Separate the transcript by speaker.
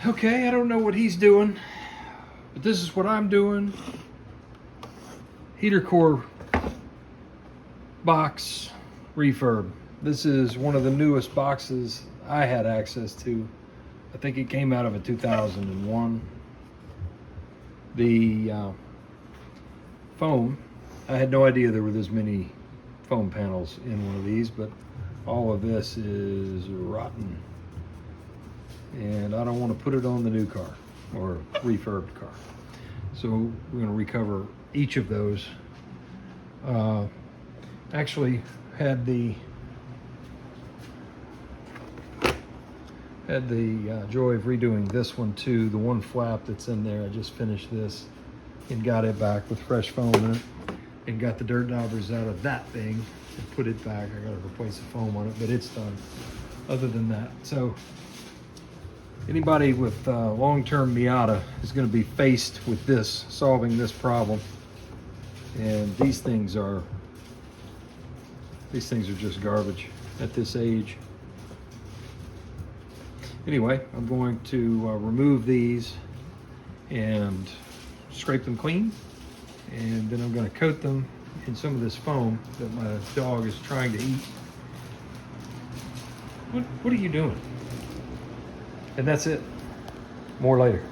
Speaker 1: Okay, I don't know what he's doing, but this is what I'm doing. Heater core box refurb. This is one of the newest boxes I had access to. I think it came out of a 2001. The foam, I had no idea there were this many foam panels in one of these, but all of this is rotten. And I don't want to put it on the new car or refurbed car. So we're going to recover each of those. Actually had the joy of redoing this one too. The one flap that's in there, I just finished this and got it back with fresh foam in it, and got the dirt daubers out of that thing and put it back. I got to replace the foam on it, but it's done. Other than that, so anybody with long-term Miata is going to be faced with this, solving this problem. And these things are just garbage at this age. Anyway, I'm going to remove these and scrape them clean, and then I'm going to coat them in some of this foam that my dog is trying to eat. What are you doing? And that's it. More later.